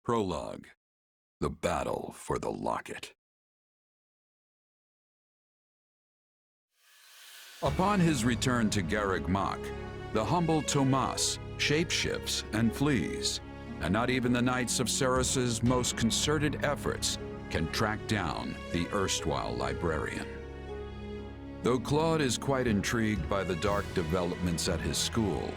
Prologue. The Battle for the Locket. Upon his return to Garreg Mach, the humble Tomas shapeshifts and flees, and not even the Knights of Ceres's most concerted efforts can track down the erstwhile librarian. Though Claude is quite intrigued by the dark developments at his school,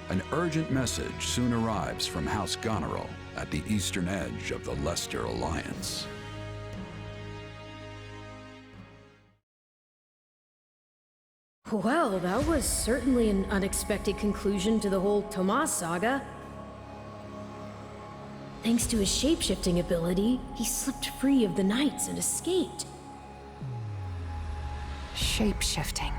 an urgent message soon arrives from House Goneril at the eastern edge of the Leicester Alliance. Well, that was certainly an unexpected conclusion to the whole Tomas saga. Thanks to his shapeshifting ability, he slipped free of the Knights and escaped. Shapeshifting.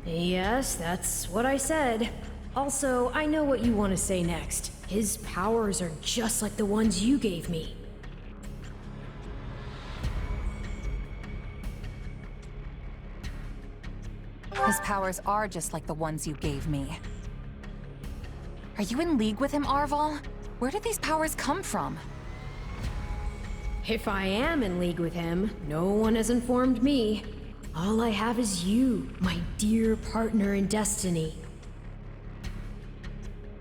Yes, that's what I said. Also, I know what you want to say next. His powers are just like the ones you gave me. His powers are just like the ones you gave me. Are you in league with him, Arval? Where did these powers come from? If I am in league with him, no one has informed me. All I have is you, my dear partner in destiny.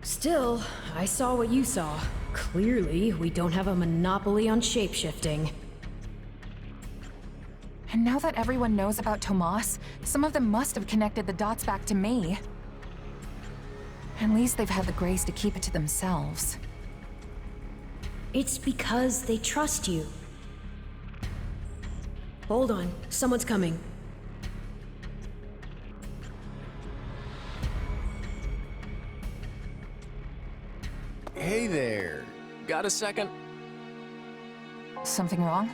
Still, I saw what you saw. Clearly, we don't have a monopoly on shapeshifting. And now that everyone knows about Tomas, some of them must have connected the dots back to me. At least they've had the grace to keep it to themselves. It's because they trust you. Hold on, someone's coming. Hey there. Got a second? Something wrong?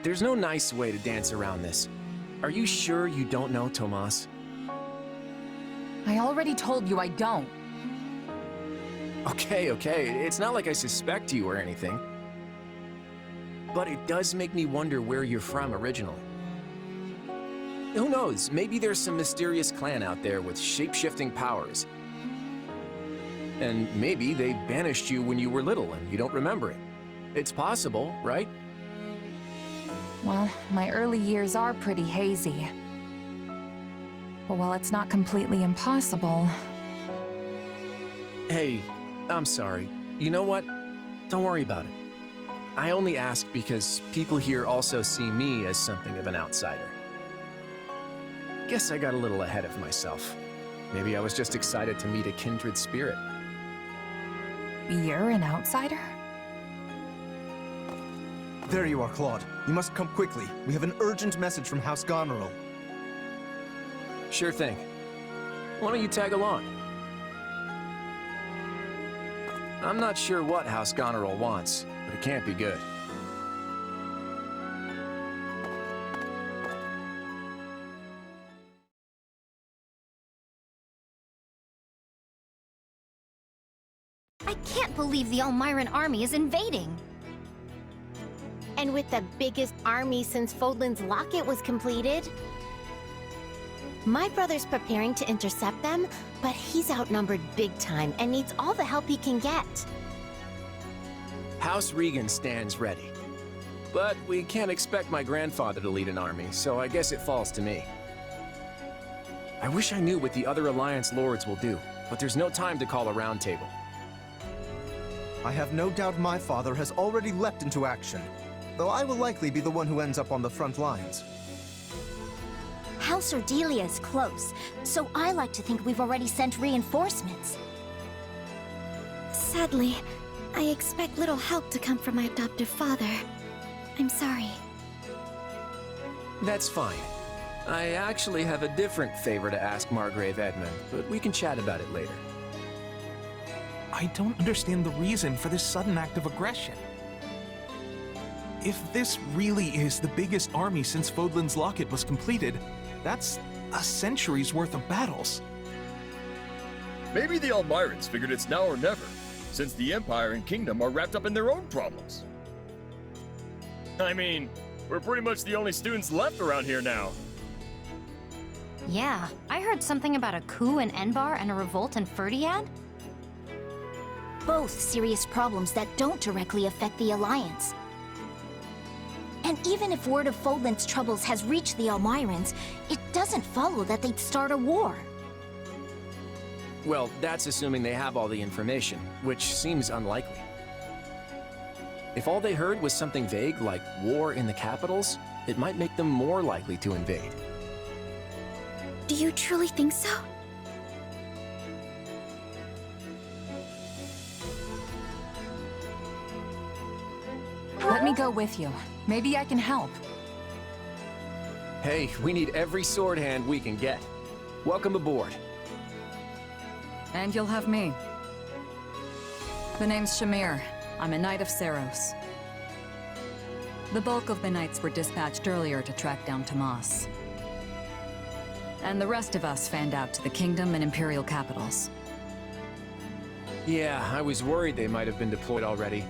There's no nice way to dance around this. Are you sure you don't know Tomas? I already told you I don't. Okay. It's not like I suspect you or anything. But it does make me wonder where you're from originally. Who knows? Maybe there's some mysterious clan out there with shape-shifting powers. And maybe they banished you when you were little and you don't remember it. It's possible, right? Well, my early years are pretty hazy. But while it's not completely impossible... Hey, I'm sorry. You know what? Don't worry about it. I only ask because people here also see me as something of an outsider. Guess I got a little ahead of myself. Maybe I was just excited to meet a kindred spirit. You're an outsider? There you are, Claude. You must come quickly. We have an urgent message from House Goneril. Sure thing. Why don't you tag along? I'm not sure what House Goneril wants, but it can't be good. I can't believe the Elmiran army is invading! And with the biggest army since Fodlan's Locket was completed. My brother's preparing to intercept them, but he's outnumbered big time and needs all the help he can get. House Regan stands ready. But we can't expect my grandfather to lead an army, so I guess it falls to me. I wish I knew what the other Alliance lords will do, but there's no time to call a roundtable. I have no doubt my father has already leapt into action, though I will likely be the one who ends up on the front lines. House Ordelia is close, so I like to think we've already sent reinforcements. Sadly, I expect little help to come from my adoptive father. I'm sorry. That's fine. I actually have a different favor to ask Margrave Edmund, but we can chat about it later. I don't understand the reason for this sudden act of aggression. If this really is the biggest army since Fodlan's Locket was completed, that's a century's worth of battles. Maybe the Elmirans figured it's now or never, since the Empire and Kingdom are wrapped up in their own problems. I mean, we're pretty much the only students left around here now. Yeah, I heard something about a coup in Enbar and a revolt in Ferdiad. both serious problems that don't directly affect the Alliance. And even if word of Fodlan's troubles has reached the Elmyrans, it doesn't follow that they'd start a war. Well, that's assuming they have all the information, which seems unlikely. If all they heard was something vague like war in the capitals, it might make them more likely to invade. Do you truly think so? Let me go with you. Maybe I can help. Hey, we need every sword hand we can get. Welcome aboard. And you'll have me. The name's Shamir. I'm a Knight of Saros. The bulk of the Knights were dispatched earlier to track down Tomas. And the rest of us fanned out to the Kingdom and Imperial capitals. Yeah, I was worried they might have been deployed already.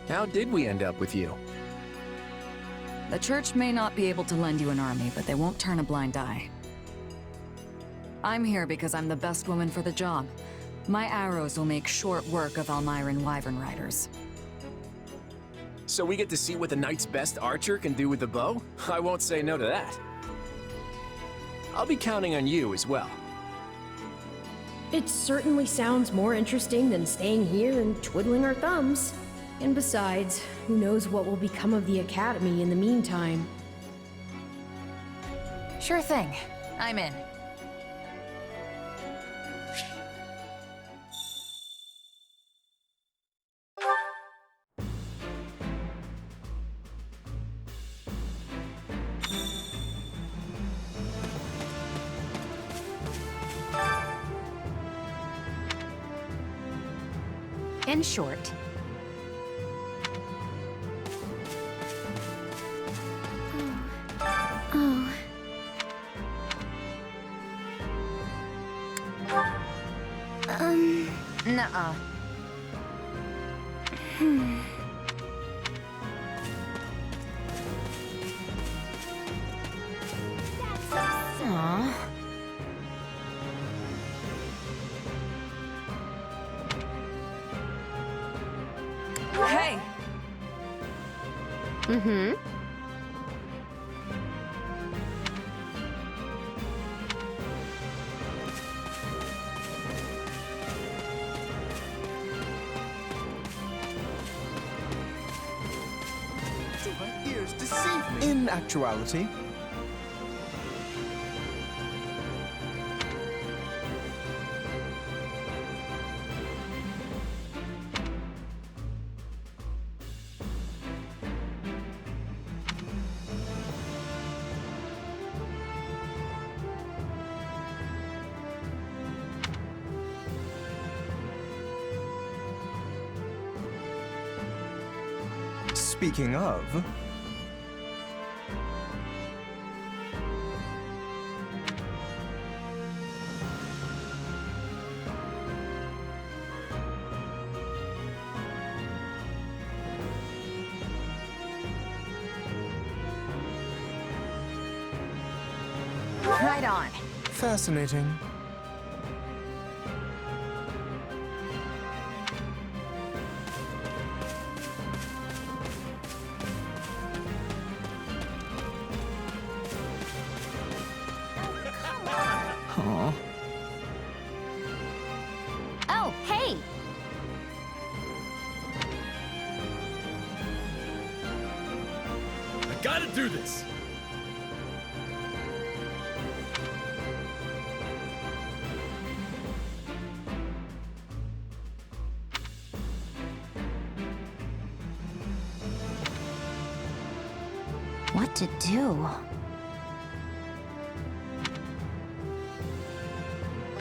How did we end up with you? The Church may not be able to lend you an army, but they won't turn a blind eye. I'm here because I'm the best woman for the job. My arrows will make short work of Elmyran Wyvern Riders. So we get to see what the Knight's best archer can do with the bow? I won't say no to that. I'll be counting on you as well. It certainly sounds more interesting than staying here and twiddling our thumbs. And besides, who knows what will become of the Academy in the meantime. Sure thing. I'm in. In short, Oh. Nuh-uh. Aww. Hey! Mm-hmm. Do my ears deceive me? In actuality, speaking of, Right on. fascinating. Huh. Oh, hey! I gotta do this! What to do?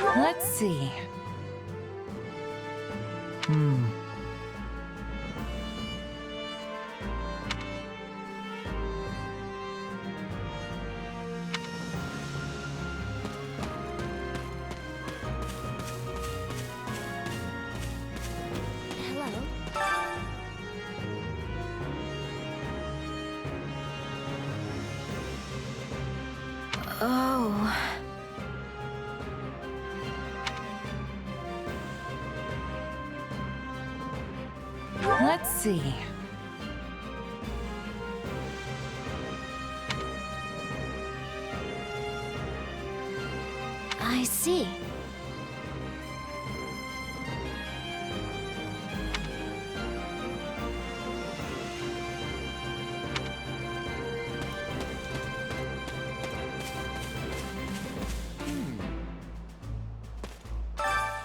Let's see. Hello? Oh. Let's see. I see.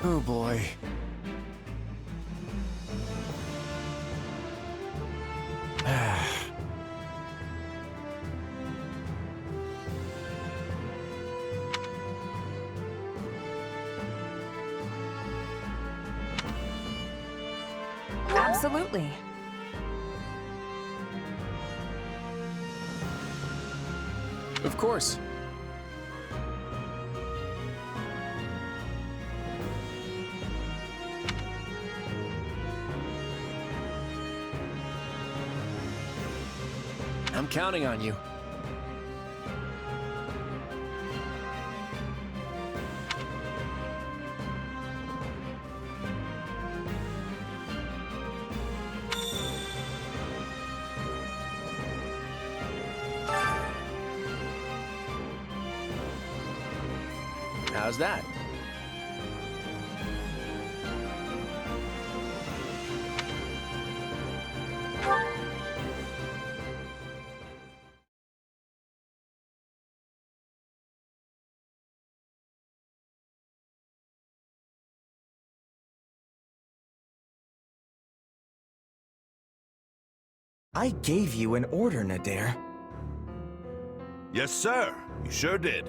Oh boy. Absolutely. Of course. I'm counting on you. How's that? I gave you an order, Nadir. Yes, sir. You sure did.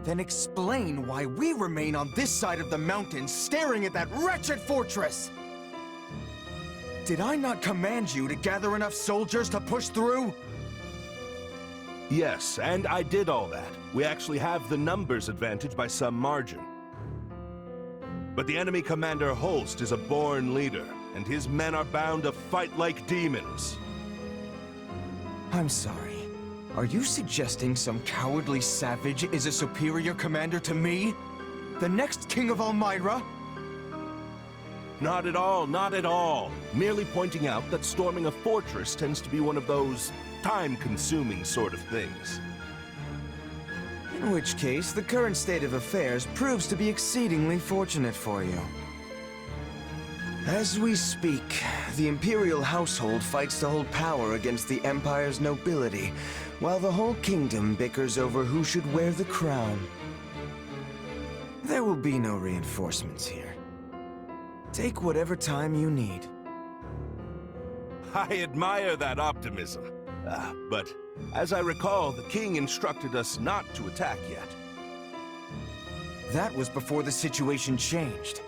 Then explain why we remain on this side of the mountain staring at that wretched fortress! Did I not command you to gather enough soldiers to push through? Yes, and I did all that. We actually have the numbers advantage by some margin. But the enemy commander Holst is a born leader, and his men are bound to fight like demons. I'm sorry. Are you suggesting some cowardly savage is a superior commander to me? The next king of Elmyra? Not at all, not at all. Merely pointing out that storming a fortress tends to be one of those time-consuming sort of things. In which case, the current state of affairs proves to be exceedingly fortunate for you. As we speak, the Imperial household fights to hold power against the Empire's nobility, while the whole kingdom bickers over who should wear the crown. There will be no reinforcements here. Take whatever time you need. I admire that optimism. But as I recall, the king instructed us not to attack yet. That was before the situation changed.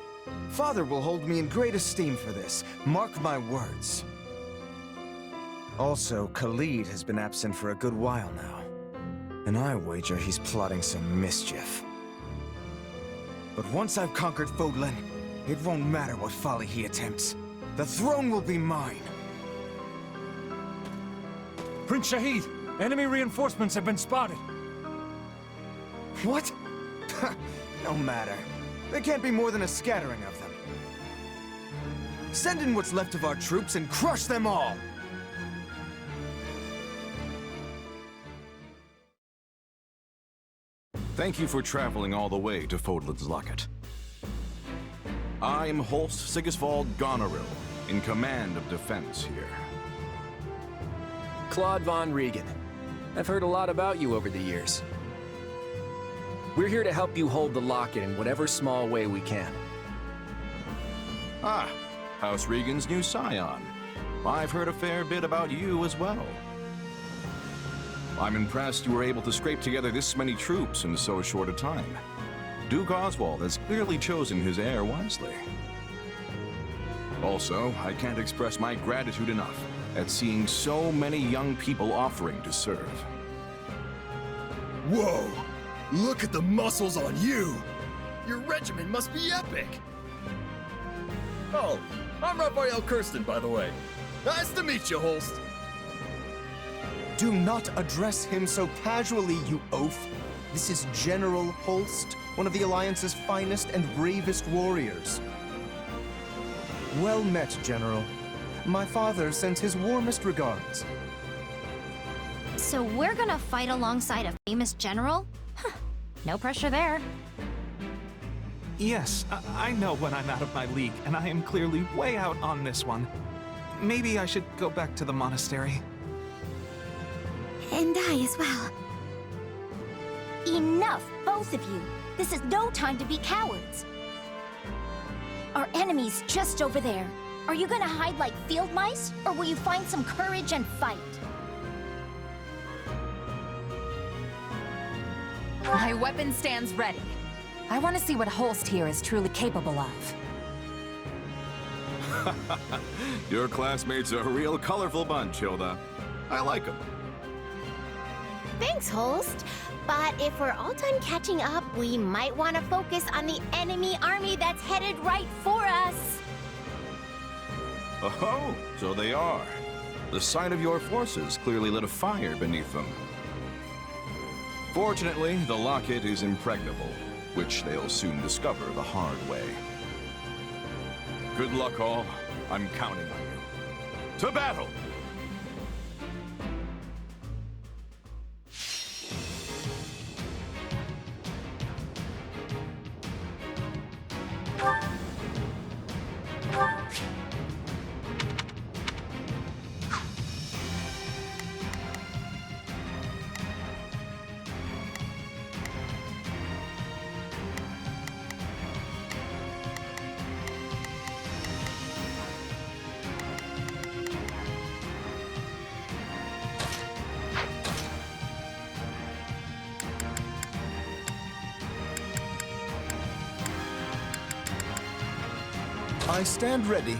Father will hold me in great esteem for this. Mark my words. Also, Khalid has been absent for a good while now. And I wager he's plotting some mischief. But once I've conquered Fodlan, it won't matter what folly he attempts. The throne will be mine. Prince Shahid, enemy reinforcements have been spotted. What? No matter. There can't be more than a scattering of them. Send in what's left of our troops and crush them all! Thank you for traveling all the way to Fodlan's Locket. I'm Holst Sigisvald Goneril, in command of defense here. Claude von Regan. I've heard a lot about you over the years. We're here to help you hold the Locket in whatever small way we can. Ah, House Regan's new scion. I've heard a fair bit about you as well. I'm impressed you were able to scrape together this many troops in so short a time. Duke Oswald has clearly chosen his heir wisely. Also, I can't express my gratitude enough at seeing so many young people offering to serve. Whoa! Look at the muscles on you! Your regiment must be epic! Oh, I'm Raphael Kirsten, by the way. Nice to meet you, Holst. Do not address him so casually, you oaf. This is General Holst, one of the Alliance's finest and bravest warriors. Well met, General. My father sends his warmest regards. So we're gonna fight alongside a famous general? Huh. No pressure there. Yes, I know when I'm out of my league, and I am clearly way out on this one. Maybe I should go back to the monastery. And I as well. Enough, both of you. This is no time to be cowards. Our enemy's just over there. Are you gonna hide like field mice, or will you find some courage and fight? My weapon stands ready. I want to see what Holst here is truly capable of. Your classmates are a real colorful bunch, Hilda. I like them. Thanks, Holst. But if we're all done catching up, we might want to focus on the enemy army that's headed right for us. Oh, so they are. The sight of your forces clearly lit a fire beneath them. Fortunately, the Locket is impregnable, which they'll soon discover the hard way. Good luck, all. I'm counting on you. To battle! I stand ready.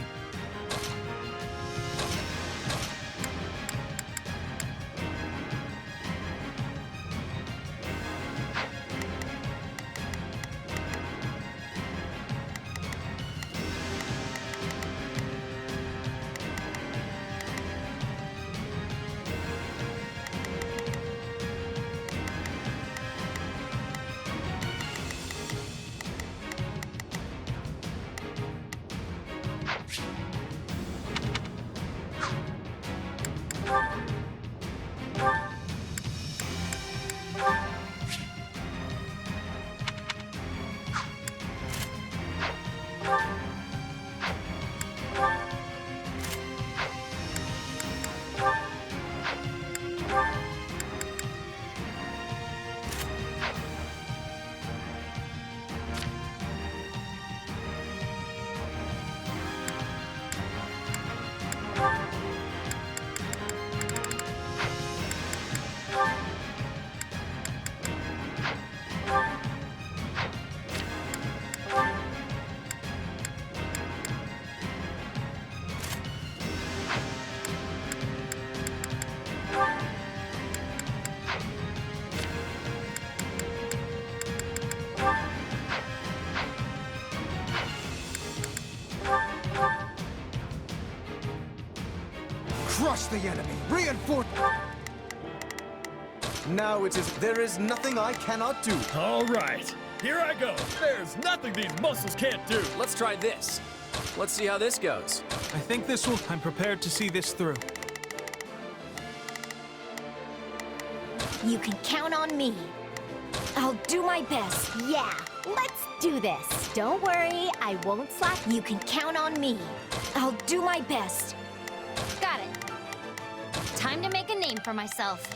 Crush the enemy! Reinforce! Now it is... There is nothing I cannot do. All right, here I go. There's nothing these muscles can't do. Let's try this. Let's see how this goes. I think this will... I'm prepared to see this through. You can count on me. I'll do my best, yeah. Let's do this. Don't worry, I won't slack. You can count on me. I'll do my best. Got it. Time to make a name for myself.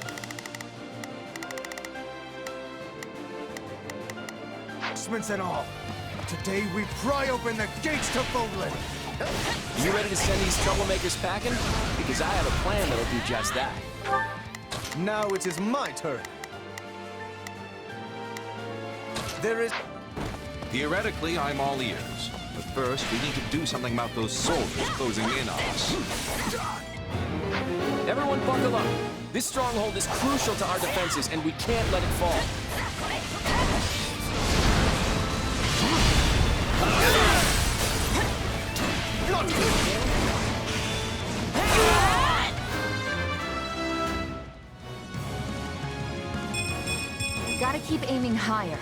Attachments and all. Today we pry open the gates to Fodlan. You ready to send these troublemakers packing? Because I have a plan that'll do just that. Now it is my turn. There is... Theoretically, I'm all ears. But first, we need to do something about those soldiers closing in on us. Everyone buckle up. This stronghold is crucial to our defenses, and we can't let it fall. Gotta keep aiming higher.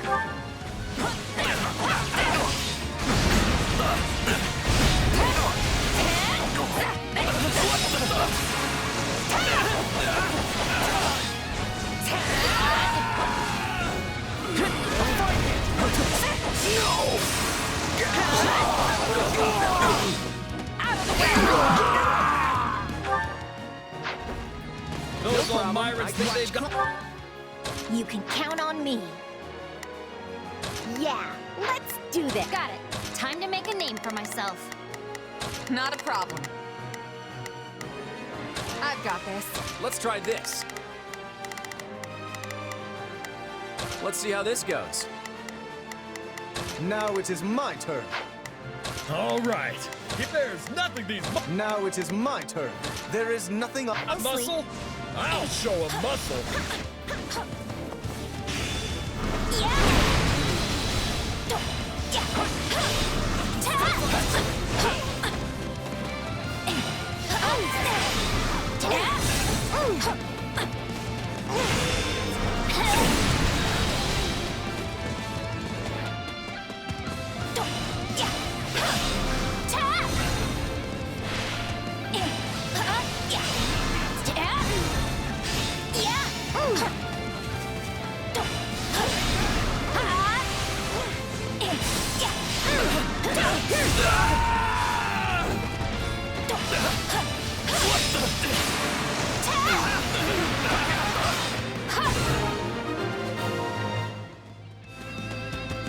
think they've got... You can count on me. Yeah, let's do this. Got it. Time to make a name for myself. Not a problem. I've got this. Let's try this. Let's see how this goes. Now it is my turn. All right. If there's nothing these... Now it is my turn. There is nothing... A muscle? I'll show a muscle.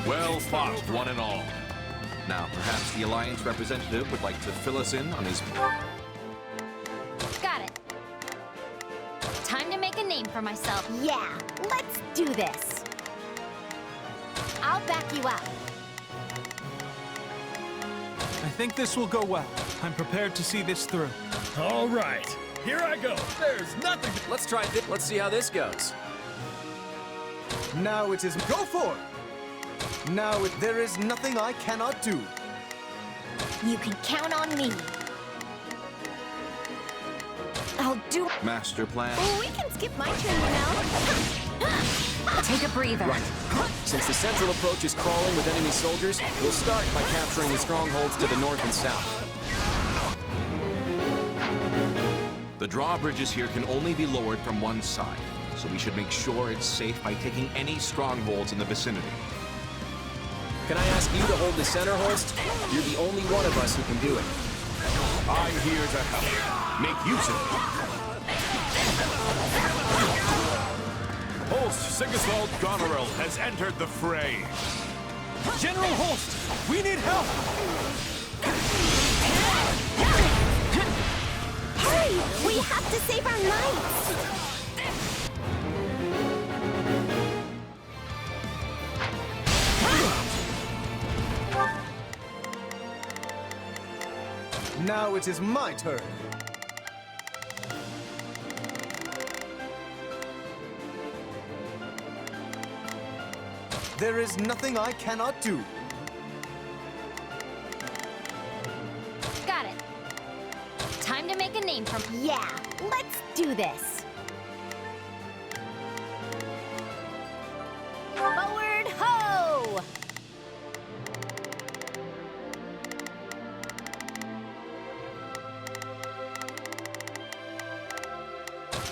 Well fought, one and all. Now, perhaps the Alliance representative would like to fill us in on his... Got it. Time to make a name for myself. Yeah, let's do this. I'll back you up. I think this will go well. I'm prepared to see this through. All right. Here I go. There's nothing... Let's try this. Let's see how this goes. Now it is... Go for it! Now there is nothing I cannot do. You can count on me. I'll do... Master plan? Oh, we can skip my turn, you know. Take a breather. Right. Since the central approach is crawling with enemy soldiers, we'll start by capturing the strongholds to the north and south. The drawbridges here can only be lowered from one side, so we should make sure it's safe by taking any strongholds in the vicinity. Can I ask you to hold the center host? You're the only one of us who can do it. I'm here to help. Make use of it. Host Sigiswald Goneril has entered the fray. General Holst, we need help! Hurry! We have to save our knights! Now it is my turn. There is nothing I cannot do. Got it. Time to make a name from... Yeah, let's do this. Forward ho!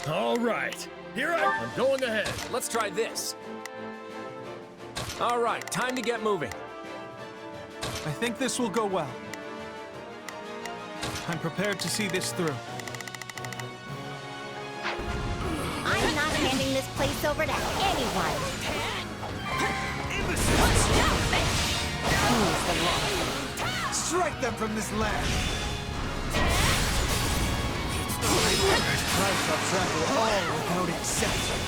All right. Here I'm going ahead. Let's try this. All right, time to get moving. I think this will go well. I'm prepared to see this through. I'm not handing this place over to anyone. Strike them from this land! I shall trample all without exception.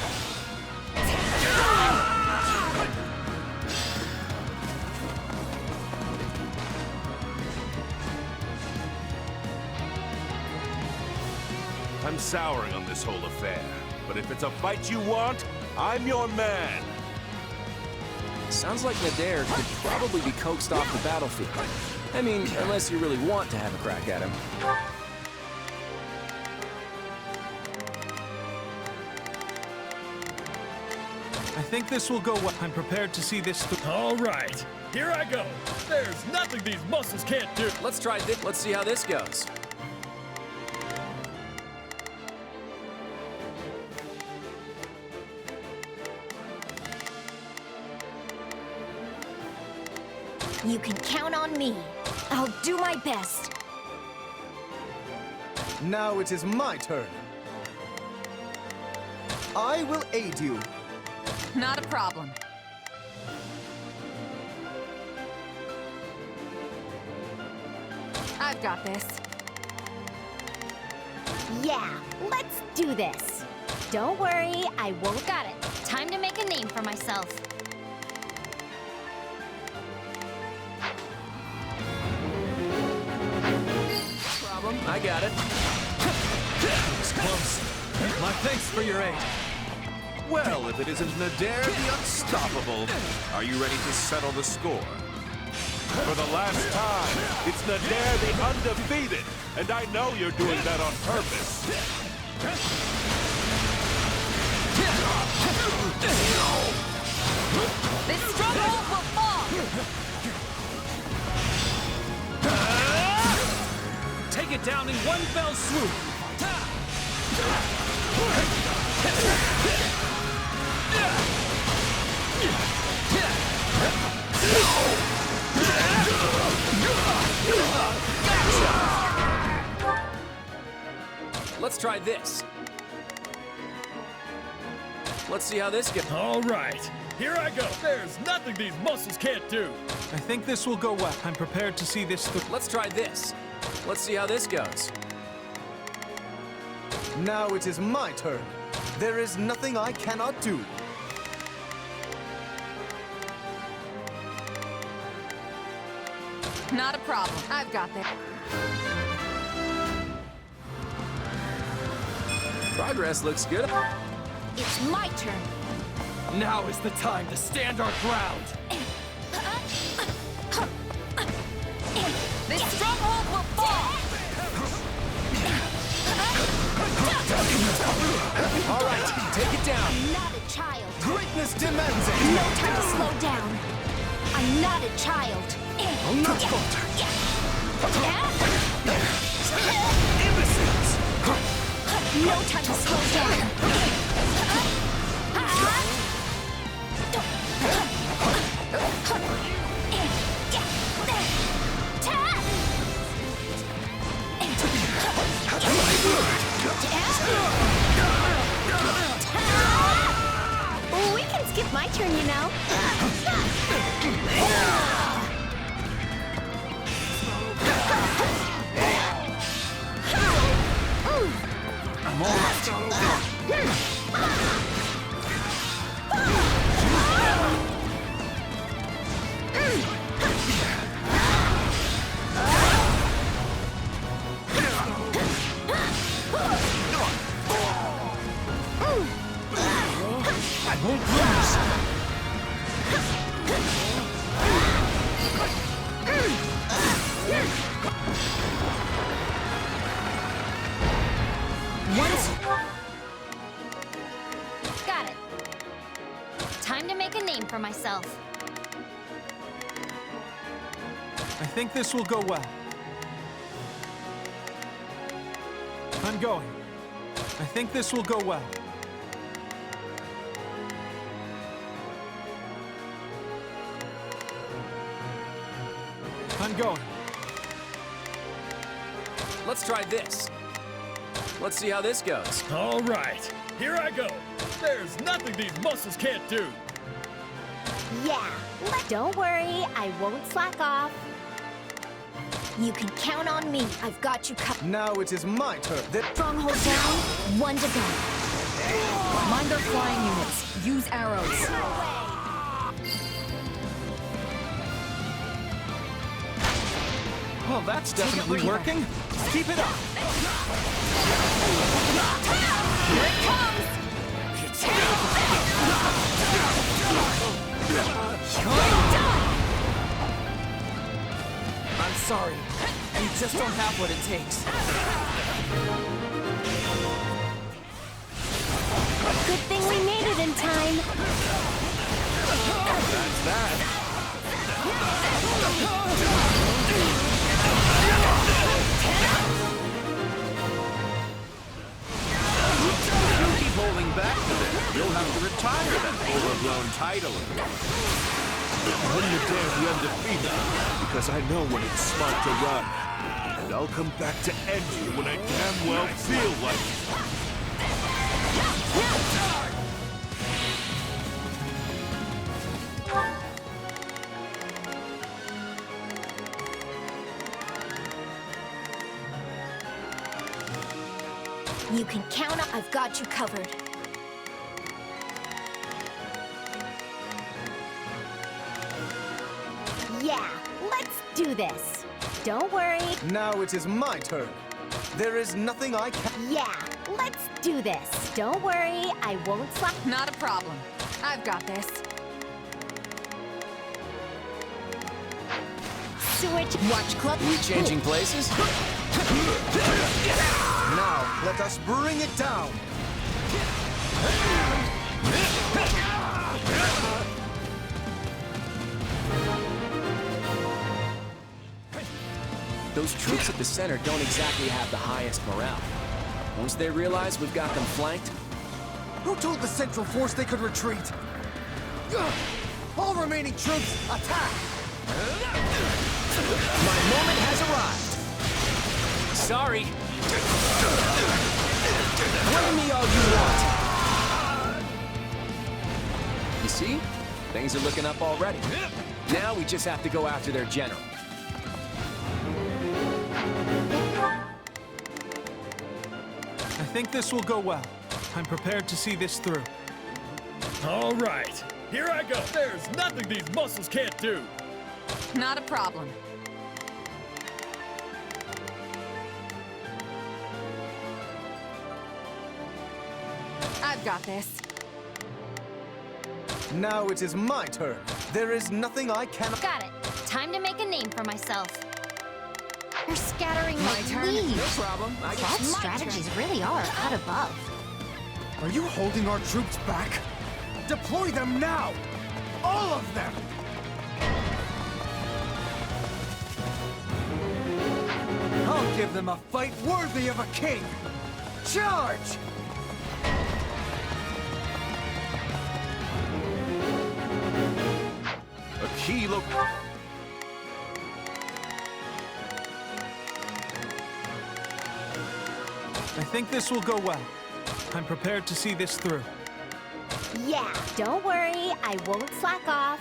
I'm souring on this whole affair, but if it's a fight you want, I'm your man. Sounds like Nadir could probably be coaxed off the battlefield. I mean, unless you really want to have a crack at him. I think this will go well. I'm prepared to see this through. All right. Here I go. There's nothing these muscles can't do. Let's try this. Let's see how this goes. You can count on me. I'll do my best. Now it is my turn. I will aid you. Not a problem. I've got this. Yeah, let's do this. Don't worry, I won't. Got it. Time to make a name for myself. Problem, I got it. It's close. My thanks for your aid. Well, if it isn't Nadir the Unstoppable, are you ready to settle the score? For the last time, it's Nadir the Undefeated, and I know you're doing that on purpose. This stronghold will fall! Take it down in one fell swoop. Let's try this. Let's see how this goes. All right, here I go. There's nothing these muscles can't do. I think this will go well. I'm prepared to see this through. Let's try this. Let's see how this goes. Now it is my turn. There is nothing I cannot do. Not a problem. I've got this. Progress looks good. It's my turn. Now is the time to stand our ground. This stronghold will fall! All right, take it down. I'm not a child. Greatness demands it. No time to slow down. I'm not a child. I'll not falter. Imbeciles! No time to slow down. We can skip my turn, you know. I'm all right. I won't lose. Got it. Time to make a name for myself. I think this will go well. I'm going. I think this will go well. I'm going. Let's try this. Let's see how this goes. All right, here I go. There's nothing these muscles can't do. Yeah, don't worry, I won't slack off. You can count on me. I've got you covered. Now it is my turn. The stronghold down, one to go. Mind their flying units. Use arrows. Well, that's definitely working. Keep it up. Here it comes! I'm sorry. You just don't have what it takes. Good thing we made it in time. That's that. Keep holding back to this. You'll have to retire that overblown title of yours. I'm Nadir the Undefeated, because I know when it's smart to run. And I'll come back to end you when I damn well feel like it. You can count on. I've got you covered. Yeah, let's do this. Don't worry. Now it is my turn. There is nothing I can... Yeah, let's do this. Don't worry, I won't slap. Not a problem. I've got this. Switch. Watch club. We changing places? Now, let us bring it down. Those troops at the center don't exactly have the highest morale. Once they realize we've got them flanked... Who told the Central Force they could retreat? All remaining troops, attack! My moment has arrived! Sorry. Blame me all you want. You see? Things are looking up already. Now we just have to go after their general. I think this will go well. I'm prepared to see this through. All right, here I go. There's nothing these muscles can't do. Not a problem. I've got this. Now it is my turn. There is nothing I cannot... Got it. Time to make a name for myself. You're scattering My like turn. leaves. No problem. Bob's strategies really are a cut above. Are you holding our troops back? Deploy them now! All of them! I'll give them a fight worthy of a king! Charge! A key look. I think this will go well. I'm prepared to see this through. Yeah, don't worry, I won't slack off.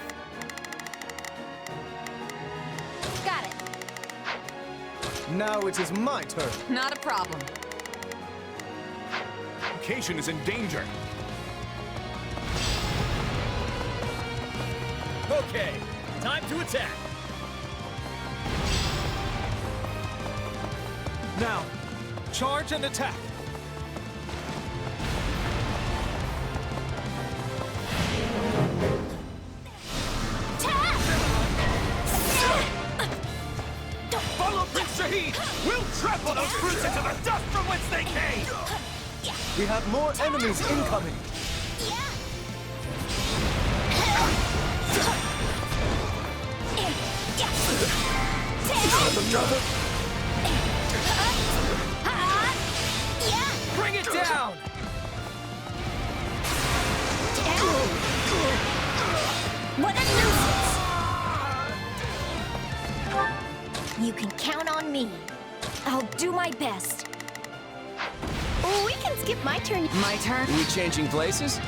Got it. Now it is my turn. Not a problem. Location is in danger. Okay, time to attack. Now, charge and attack. Follow Prince Shahid! We'll trample those brutes into the dust from whence they came! We have more enemies incoming. Bring it down! What a nuisance! You can count on me. I'll do my best. Oh, we can skip my turn. My turn. We changing places?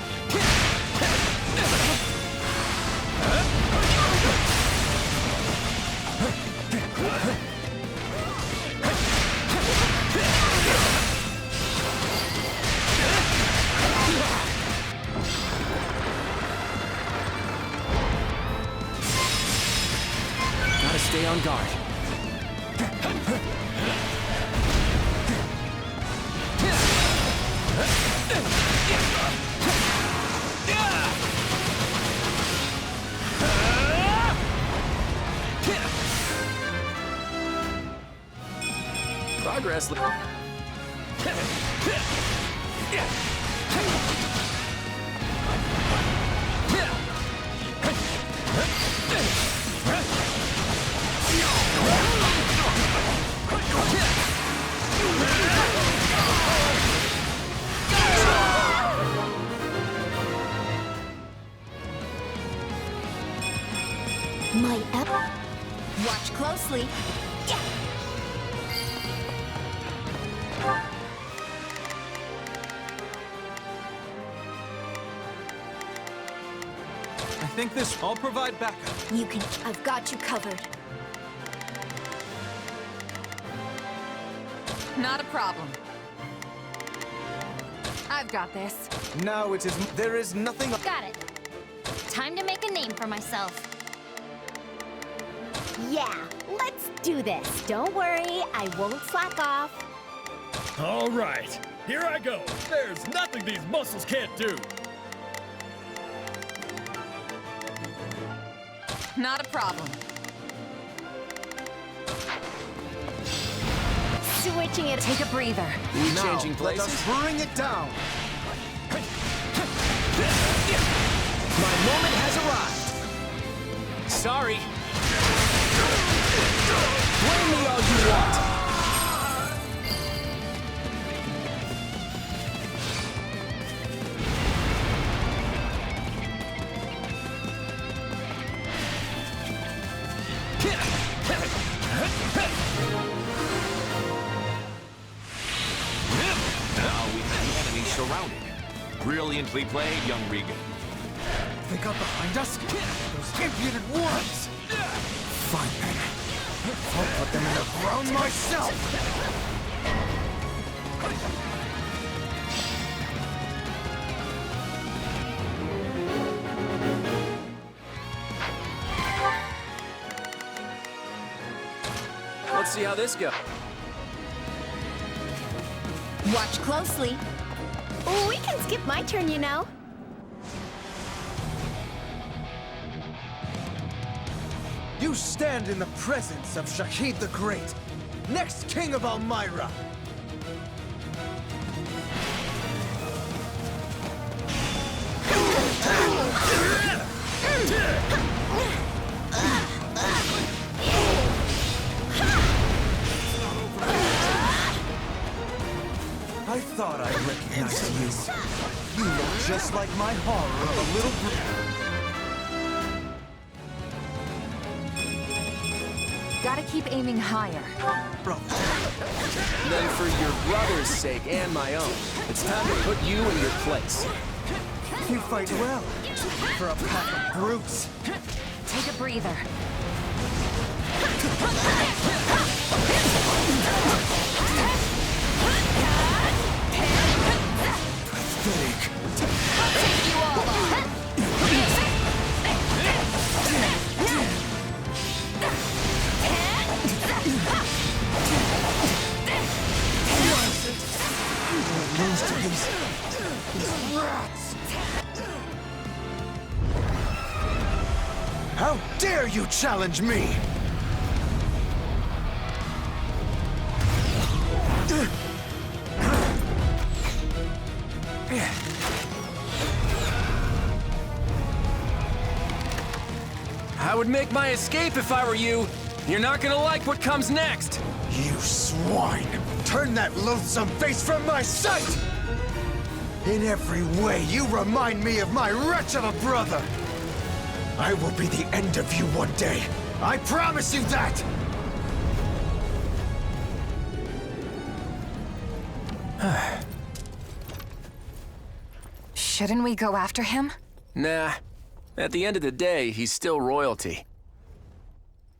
Gotta stay on guard. Progress. My Watch closely. Yeah. I think this... I'll provide backup. You can... I've got you covered. Not a problem. I've got this. Now it is. There is nothing. Got it. Time to make a name for myself. Yeah, let's do this. Don't worry, I won't slack off. All right, here I go. There's nothing these muscles can't do. Not a problem. Switching it. Take a breather. We Now, changing let places? us bring it down. My moment has arrived. Sorry. Blame me all you want. Now we have the enemy surrounded. Brilliantly played, young Regan. They got behind us? Those impudent worms! Fine then. I'll put them in the ground myself! Let's see how this goes. Watch closely. Oh, we can skip my turn, you know. You stand in the presence of Shahid the Great, next king of Elmyra. I thought I recognized you. You look just like my horror of a little Gotta keep aiming higher. Then for your brother's sake and my own, it's time to put you in your place. You fight well for a pack of brutes. Take a breather. Pathetic. Take you all on. Lose to these rats. How dare you challenge me? I would make my escape if I were you. You're not gonna like what comes next. You swine! Turn that loathsome face from my sight! In every way, you remind me of my wretch of a brother! I will be the end of you one day. I promise you that! Shouldn't we go after him? Nah. At the end of the day, he's still royalty.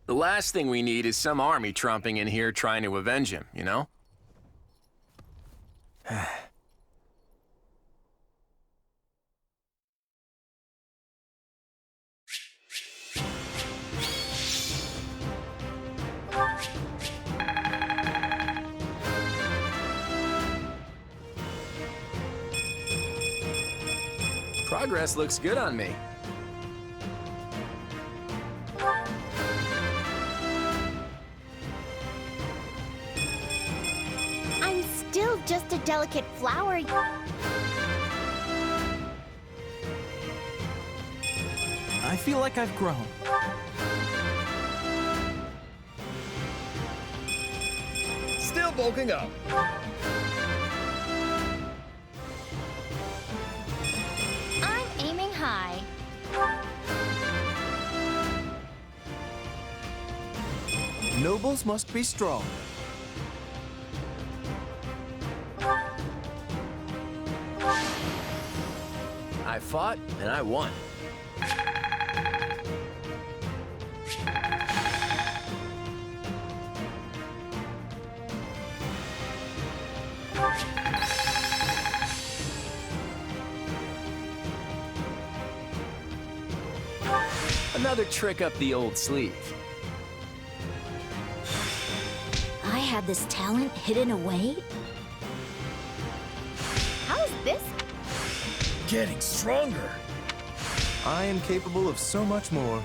The last thing we need is some army tromping in here trying to avenge him, you know? Progress looks good on me. I'm still just a delicate flower. I feel like I've grown. Still bulking up. I'm aiming high. Nobles must be strong. I fought, and I won. another trick up the old sleeve. I had this talent hidden away? How's this? Getting stronger. I am capable of so much more.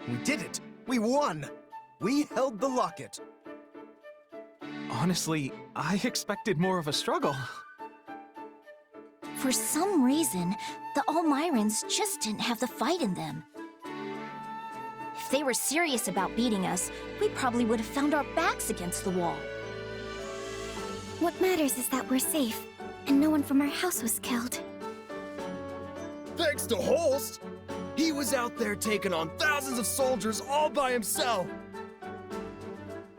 We did it! We won! We held the Locket! Honestly, I expected more of a struggle. For some reason, the Almirans just didn't have the fight in them. If they were serious about beating us, we probably would have found our backs against the wall. What matters is that we're safe, and no one from our house was killed. Thanks to Holst! He was out there taking on thousands of soldiers all by himself!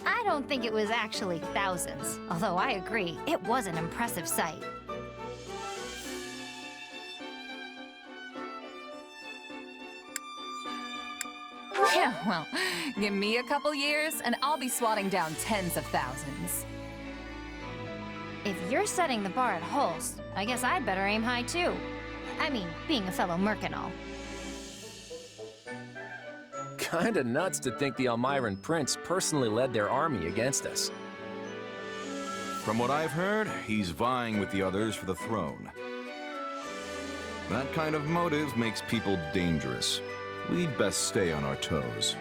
I don't think it was actually thousands, although I agree, it was an impressive sight. Yeah, well, give me a couple years and I'll be swatting down tens of thousands. If you're setting the bar at Holst, I guess I'd better aim high too. I mean, being a fellow merc and all. Kinda nuts to think the Almiran Prince personally led their army against us. From what I've heard, he's vying with the others for the throne. That kind of motive makes people dangerous. We'd best stay on our toes.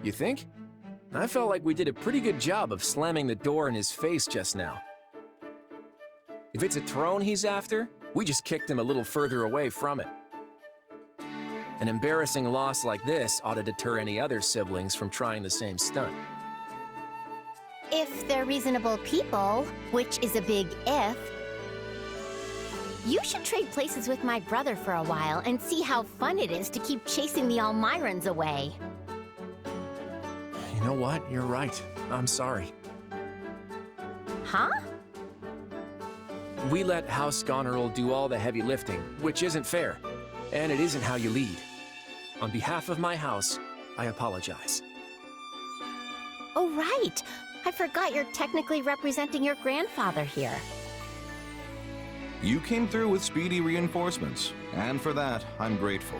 You think? I felt like we did a pretty good job of slamming the door in his face just now. If it's a throne he's after, we just kicked him a little further away from it. An embarrassing loss like this ought to deter any other siblings from trying the same stunt. If they're reasonable people, which is a big if, you should trade places with my brother for a while and see how fun it is to keep chasing the Almirans away. You know what? You're right. I'm sorry. Huh? We let House Goneril do all the heavy lifting, which isn't fair. And it isn't how you lead. On behalf of my house, I apologize. Oh, right. I forgot you're technically representing your grandfather here. You came through with speedy reinforcements, and for that, I'm grateful.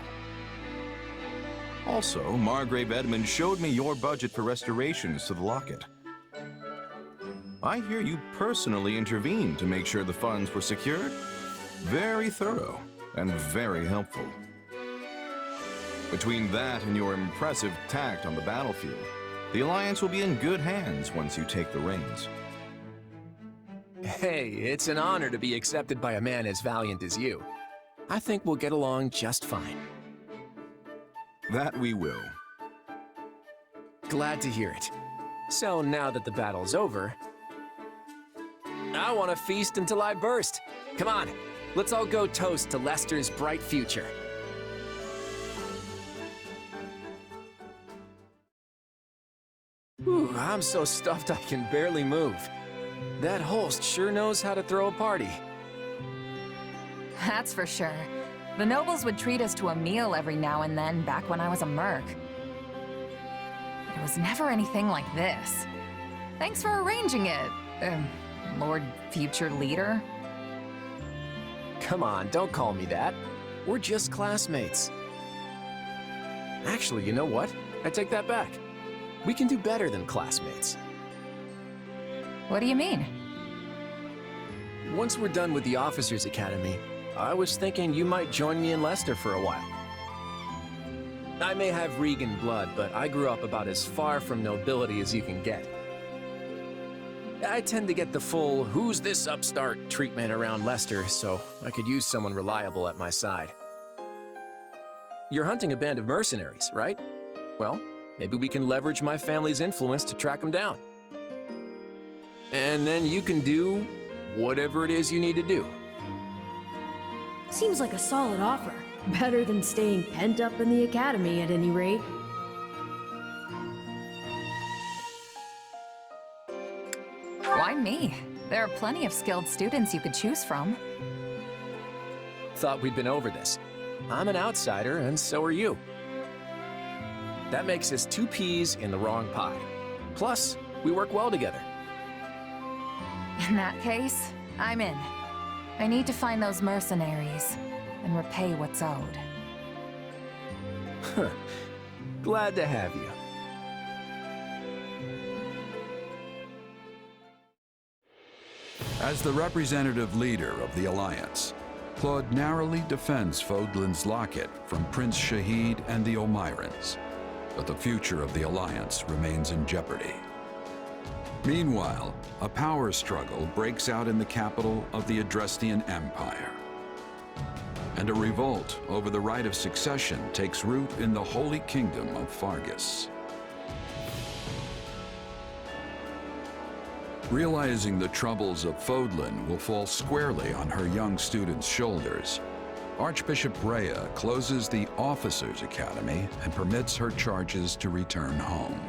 Also, Margrave Edmund showed me your budget for restorations to the Locket. I hear you personally intervened to make sure the funds were secured. Very thorough and very helpful. Between that and your impressive tact on the battlefield, the Alliance will be in good hands once you take the reins. Hey, it's an honor to be accepted by a man as valiant as you. I think we'll get along just fine. That we will. Glad to hear it. So now that the battle's over, I want to feast until I burst. Come on, let's all go toast to Lester's bright future. Whew, I'm so stuffed I can barely move. That Holst sure knows how to throw a party. That's for sure. The nobles would treat us to a meal every now and then back when I was a merc. It was never anything like this. Thanks for arranging it, Lord Future Leader. Come on, don't call me that. We're just classmates. Actually, you know what? I take that back. We can do better than classmates. What do you mean? Once we're done with the Officers Academy, I was thinking you might join me in Lester for a while. I may have Regan blood, but I grew up about as far from nobility as you can get. I tend to get the full, who's this upstart treatment around Lester, so I could use someone reliable at my side. You're hunting a band of mercenaries, right? Well, maybe we can leverage my family's influence to track them down. And then you can do whatever it is you need to do. Seems like a solid offer. Better than staying pent up in the academy at any rate. Why me? There are plenty of skilled students you could choose from. thought we'd been over this. I'm an outsider, and so are you. That makes us two peas in the wrong pie. Plus, we work well together. In that case, I'm in. I need to find those mercenaries and repay what's owed. Glad to have you. As the representative leader of the Alliance, Claude narrowly defends Fodlan's Locket from Prince Shahid and the Almirans, but the future of the Alliance remains in jeopardy. Meanwhile, a power struggle breaks out in the capital of the Adrestian Empire, and a revolt over the right of succession takes root in the Holy Kingdom of Fargus. Realizing the troubles of Fodlan will fall squarely on her young students' shoulders, Archbishop Rhea closes the Officers' Academy and permits her charges to return home.